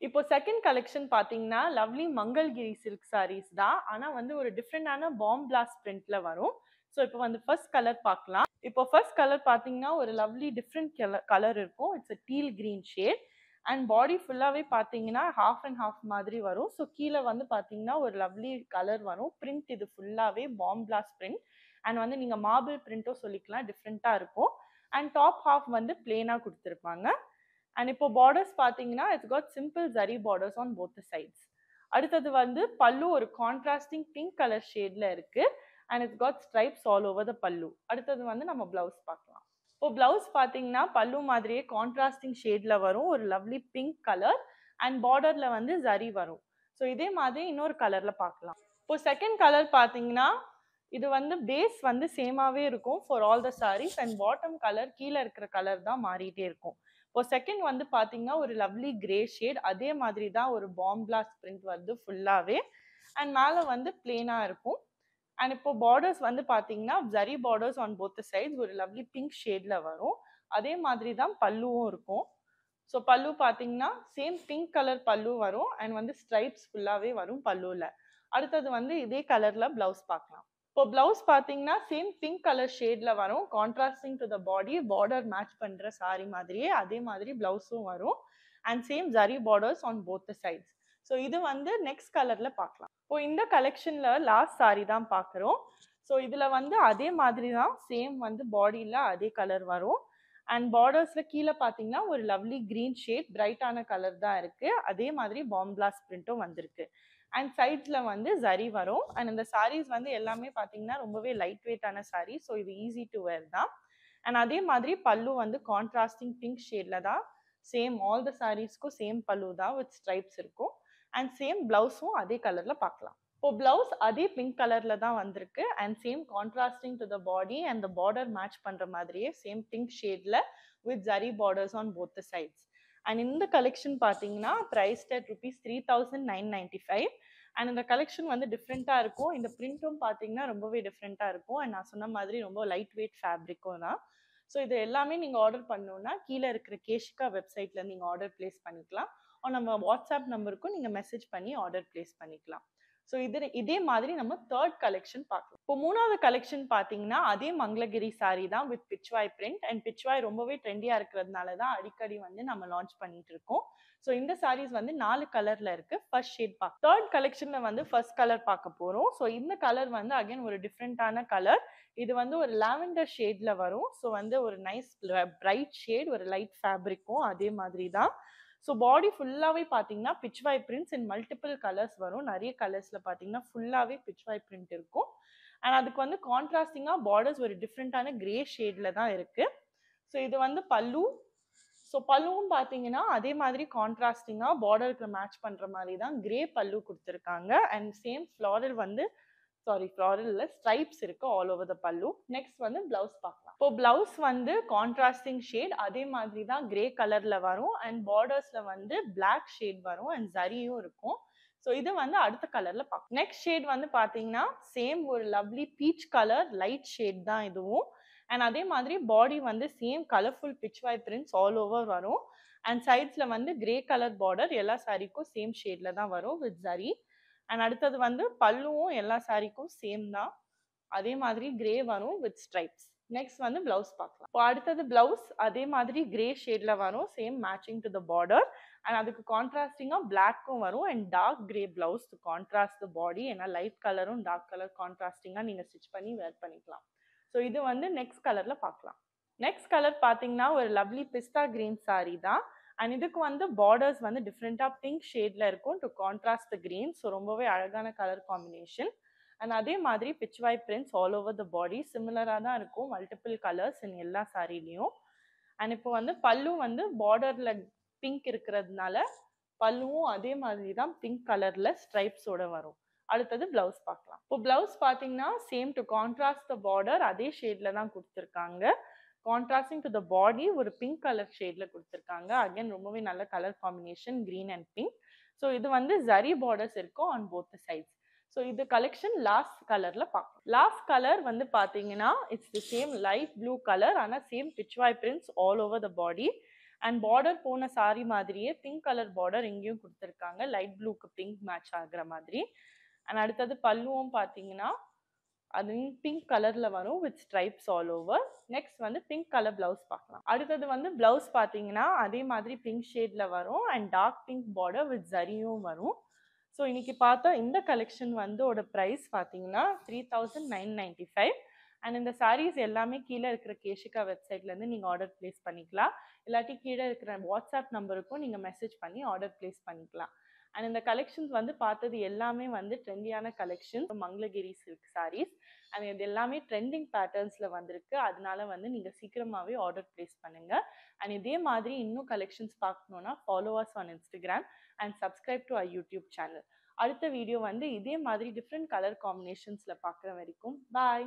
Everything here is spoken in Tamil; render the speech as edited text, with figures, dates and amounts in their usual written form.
இப்போ செகண்ட் கலெக்ஷன் பார்த்தீங்கன்னா, லவ்லி மங்கள்கிரி சில்க் சாரீஸ் தான். ஆனா வந்து ஒரு டிஃபரெண்டான பாம் பிளாஸ்ட் பிரிண்ட்ல வரும். ஸோ இப்போ வந்து ஃபர்ஸ்ட் கலர் பார்க்கலாம். இப்போ ஃபர்ஸ்ட் கலர் பார்த்தீங்கன்னா, ஒரு லவ்லி டிஃபரெண்ட் கலர் இருக்கும். It's a deal green shade. And body ஃபுல்லாவே பார்த்தீங்கன்னா, ஹாஃப் அண்ட் ஹாஃப் மாதிரி வரும். ஸோ கீழ வந்து பார்த்தீங்கன்னா, ஒரு லவ்லி கலர் வரும். பிரிண்ட் இது ஃபுல்லாவே பாம் பிளாஸ்ட் பிரிண்ட். அண்ட் வந்து நீங்க மார்பிள் பிரிண்ட்டும் சொல்லிக்கலாம். டிஃபரெண்டா இருக்கும். அண்ட் டாப் ஹாஃப் வந்து பிளெயினா குடுத்திருப்பாங்க. அண்ட் இப்போ பார்டர்ஸ் பார்த்தீங்கன்னா, it's got simple zari borders on both the sides. அடுத்தது வந்து பல்லு ஒரு கான்ட்ராஸ்டிங் பிங்க் கலர் ஷேட்ல இருக்கு. And it's got stripes all over the pallu. அடுத்தது வந்து நம்ம பிளவுஸ் பார்க்கலாம். இப்போ பிளவுஸ் பார்த்தீங்கன்னா, பல்லு மாதிரியே கான்ட்ராஸ்டிங் ஷேட்ல வரும். ஒரு லவ்லி பிங்க் கலர் அண்ட் பார்டர்ல வந்து ஜரி வரும். ஸோ இதே மாதிரி இன்னொரு கலர்ல பார்க்கலாம். இப்போ செகண்ட் கலர் பார்த்தீங்கன்னா, இது வந்து பேஸ் வந்து சேமாவே இருக்கும் for all the saris and bottom colour கீழே இருக்கிற கலர் தான் மாறிட்டே இருக்கும். இப்போ செகண்ட் வந்து பார்த்தீங்கன்னா, ஒரு லவ்லி கிரே ஷேட் அதே மாதிரி தான் ஒரு பாம் பிளாஸ்ட் பிரிண்ட் வருது ஃபுல்லாவே. அண்ட் மேலே வந்து பிளெயினா இருக்கும். அண்ட் இப்போ பார்டர்ஸ் வந்து பார்த்தீங்கன்னா, zari borders on both sides ஒரு லவ்லி பிங்க் ஷேட்ல வரும். அதே மாதிரி தான் பல்லுவும் இருக்கும். ஸோ பல்லு பார்த்தீங்கன்னா, சேம் பிங்க் கலர் பல்லு வரும் அண்ட் வந்து ஸ்ட்ரைப்ஸ் ஃபுல்லாவே வரும் பல்லுல. அடுத்தது வந்து இதே கலர்ல பிளவுஸ் பார்க்கலாம். இப்போ பிளவுஸ் பார்த்தீங்கன்னா, சேம் பிங்க் கலர் ஷேட்ல வரும். Contrasting to the body, border match பண்ற சாரி மாதிரியே அதே மாதிரி பிளவுஸும் வரும். And same zari borders on both the sides. So இது வந்து நெக்ஸ்ட் கலர்ல பார்க்கலாம். இப்போ இந்த கலெக்ஷன்ல லாஸ்ட் சாரி தான் பார்க்குறோம். ஸோ இதுல வந்து அதே மாதிரி தான் சேம் வந்து பாடியில அதே கலர் வரும். அண்ட் பார்டர்ஸ்ல கீழே பார்த்தீங்கன்னா, ஒரு லவ்லி கிரீன் ஷேட் பிரைட்டான கலர் தான் இருக்கு. அதே மாதிரி பாம் பிளாஸ்ட் பிரிண்ட்டும் வந்திருக்கு. அண்ட் சைட்ஸ்ல வந்து ஜரி வரும். அண்ட் இந்த சாரீஸ் வந்து எல்லாமே பார்த்தீங்கன்னா, ரொம்பவே லைட் வெயிட்டான சாரீ. ஸோ இது ஈஸி டு வேர் தான். அண்ட் அதே மாதிரி பல்லு வந்து கான்ட்ராஸ்டிங் பிங்க் ஷேட்ல தான் சேம் ஆல் த சாரீஸ்க்கும் சேம் பல்லு தான் வித் ஸ்ட்ரைப்ஸ் இருக்கும். அண்ட் சேம் பிளவுஸும் அதே கலர்ல பார்க்கலாம். இப்போ பிளவுஸ் அதே பிங்க் கலர்ல தான் வந்திருக்கு. And same contrasting to the body and the border match பண்ற மாதிரியே சேம் பிங்க் ஷேட்ல with zari borders on both the sides. And இந்த கலெக்ஷன் பார்த்தீங்கன்னா, பிரைஸ்ட் அட் rupees 3995. அண்ட் இந்த கலெக்ஷன் வந்து டிஃப்ரெண்ட்டாக இருக்கும். இந்த பிரிண்ட்டும் பார்த்தீங்கன்னா ரொம்பவே டிஃப்ரெண்ட்டாக இருக்கும். அண்ட் நான் சொன்ன மாதிரி ரொம்ப லைட் வெயிட் ஃபேப்ரிக்கும் தான். ஸோ இது எல்லாமே நீங்கள் ஆர்டர் பண்ணணுன்னா கீழே இருக்கிற கேஷிகா வெப்சைட்டில் நீங்கள் ஆர்டர் பிளேஸ் பண்ணிக்கலாம். நம்ம வாட்ஸ்அப் நம்பருக்கும் நீங்கள் மெசேஜ் பண்ணி ஆர்டர் பிளேஸ் பண்ணிக்கலாம். ஸோ இதே மாதிரி நம்ம தேர்ட் கலெக்ஷன் பார்க்கலாம். இப்போ மூணாவது கலெக்ஷன் பார்த்தீங்கன்னா, அதே மங்களகிரி சாரி தான் with pichwai print. And pichwai ரொம்பவே ட்ரெண்டியாக இருக்கிறதுனால தான் அடிக்கடி வந்து நம்ம லான்ச் பண்ணிட்டு இருக்கோம். ஸோ இந்த சாரீஸ் வந்து 4 கலர்ல இருக்கு. ஃபர்ஸ்ட் ஷேட் பார்க்க தேர்ட் கலெக்ஷன்ல வந்து ஃபர்ஸ்ட் கலர் பார்க்க போறோம். ஸோ இந்த கலர் வந்து அகைன் ஒரு டிஃப்ரெண்டான கலர். இது வந்து ஒரு லாவெண்டர் ஷேட்ல வரும். ஸோ வந்து ஒரு நைஸ் பிரைட் ஷேட், ஒரு லைட் ஃபேப்ரிக்கும் அதே மாதிரி தான். ஸோ பாடி ஃபுல்லாவே பார்த்தீங்கன்னா, pichwai prints in multiple colours வரும். நிறைய கலர்ஸ்ல பார்த்தீங்கன்னா, ஃபுல்லாவே பிச்வாய் பிரிண்ட் இருக்கும். அண்ட் அதுக்கு வந்து கான்ட்ராஸ்டிங்கா பார்டர்ஸ் ஒரு டிஃப்ரெண்டான கிரே ஷேட்ல தான் இருக்கு. ஸோ இது வந்து பல்லு. ஸோ பல்லுவும் பார்த்தீங்கன்னா, அதே மாதிரி கான்ட்ராஸ்டிங்கா பார்டருக்கு மேட்ச் பண்ற மாதிரி தான் கிரே பல்லு குடுத்திருக்காங்க. அண்ட் சேம் ஃப்ளாரல் வந்து ஃப்ளாரல்ல ஸ்ட்ரைப்ஸ் இருக்கு ஆல் ஓவர் த பல்லு. நெக்ஸ்ட் வந்து பிளவுஸ் பார்க்கலாம். இப்போ பிளவுஸ் வந்து கான்ட்ராஸ்டிங் ஷேட் அதே மாதிரி தான் கிரே கலர்ல வரும். அண்ட் பார்டர்ஸ்ல வந்து பிளாக் ஷேட் வரும் அண்ட் ஜரியும் இருக்கும். ஸோ இது வந்து அடுத்த கலர்ல பார்க்கலாம். நெக்ஸ்ட் ஷேட் வந்து பார்த்தீங்கன்னா, சேம் ஒரு lovely peach colour light shade தான் இதுவும். அண்ட் அதே மாதிரி பாடி வந்து same colourful pichwai prints all over வரும். அண்ட் சைட்ஸ்ல வந்து கிரே கலர் பார்டர் எல்லா சாரிக்கும் சேம் ஷேட்ல தான் வரும் வித் ஜரி. அண்ட் அடுத்தது வந்து பல்லுவும் எல்லா சாரிக்கும் சேம் தான். அதே மாதிரி கிரே வரும் வித் ஸ்ட்ரைப்ஸ். நெக்ஸ்ட் வந்து பிளவுஸ் பார்க்கலாம். இப்போ அடுத்தது பிளவுஸ் அதே மாதிரி கிரே ஷேட்ல வரும். Same matching to the border. And அதுக்கு கான்ட்ராஸ்டிங்கா பிளாக்கும் வரும் and dark grey blouse to contrast the body. ஏன்னா லைட் கலரும் டார்க் கலர் கான்ட்ராஸ்டிங்கா நீங்க ஸ்டிச் பண்ணி வேர் பண்ணிக்கலாம். ஸோ இது வந்து நெக்ஸ்ட் கலர்ல பார்க்கலாம். நெக்ஸ்ட் கலர் பார்த்தீங்கன்னா, ஒரு லவ்லி பிஸ்தா கிரீன் சாரி தான். அண்ட் இதுக்கு வந்து பார்டர்ஸ் வந்து டிஃப்ரெண்டா பிங்க் ஷேட்ல இருக்கும் to contrast the green. So ரொம்பவே அழகான கலர் காம்பினேஷன். அண்ட் அதே மாதிரி Pichwai prints all over the body சிமிலரா தான் இருக்கும். மல்டிபிள் கலர்ஸ் இன் எல்லா சாரிலையும். அண்ட் இப்போ வந்து பல்லு வந்து பார்டர்ல பிங்க் இருக்கிறதுனால பல்லுவும் அதே மாதிரி தான் பிங்க் கலர்ல ஸ்ட்ரைப்ஸோட வரும். அடுத்தது பிளவுஸ் பார்க்கலாம். இப்போ பிளவுஸ் பார்த்தீங்கன்னா, same to contrast the border அதே ஷேட்ல தான் கொடுத்துருக்காங்க. கான்ட்ராஸ்டிங் டு த பாடி ஒரு பிங்க் கலர் ஷேட்ல கொடுத்துருக்காங்க. அகைன் ரொம்பவே நல்ல colour combination green and pink. So இது வந்து ஜரி பார்டர்ஸ் இருக்கும் ஆன் போத் சைட்ஸ். ஸோ இது கலெக்ஷன் லாஸ்ட் கலர்ல பார்க்கலாம். லாஸ்ட் கலர் வந்து பார்த்தீங்கன்னா, it's the same light blue colour. ஆனால் same Pichwai prints all over the body. And border போன saree மாதிரியே பிங்க் கலர் பார்டர் இங்கேயும் கொடுத்துருக்காங்க, லைட் ப்ளூக்கு பிங்க் மேட்ச் ஆகுற மாதிரி. அண்ட் அடுத்தது பல்லுவும் பார்த்தீங்கன்னா அதுவும் பிங்க் கலர்ல வரும் with stripes all over. Next வந்து பிங்க் கலர் பிளவுஸ் பார்க்கலாம். அடுத்தது வந்து பிளவுஸ் பார்த்தீங்கன்னா அதே மாதிரி பிங்க் ஷேட்ல வரும் and dark pink border with ஜரியும் வரும். ஸோ இன்னைக்கு பார்த்தா இந்த கலெக்ஷன் வந்து ஓட ப்ரைஸ் பார்த்தீங்கன்னா 3995. அண்ட் இந்த sarees எல்லாமே கீழே இருக்கிற கேஷிகா வெப்சைட்லேருந்து நீங்கள் ஆர்டர் ப்ளேஸ் பண்ணிக்கலாம். இல்லாட்டி கீழே இருக்கிற வாட்ஸ்அப் நம்பருக்கும் நீங்கள் மெசேஜ் பண்ணி ஆர்டர் ப்ளேஸ் பண்ணிக்கலாம். அண்ட் இந்த கலெக்ஷன்ஸ் வந்து பார்த்தது எல்லாமே வந்து ட்ரெண்டியான collection Mangalagiri silk sarees. And இது எல்லாமே ட்ரெண்டிங் பேட்டர்ன்ஸில் வந்திருக்கு. அதனால வந்து நீங்கள் சீக்கிரமாகவே ஆர்டர் ப்ளேஸ் பண்ணுங்கள். அண்ட் இதே மாதிரி இன்னும் கலெக்ஷன்ஸ் பார்க்கணுன்னா follow us on Instagram and subscribe to our YouTube channel. அடுத்த வீடியோ வந்து இதே மாதிரி டிஃப்ரெண்ட் கலர் காம்பினேஷன்ஸில் பார்க்குற வரைக்கும் பாய்.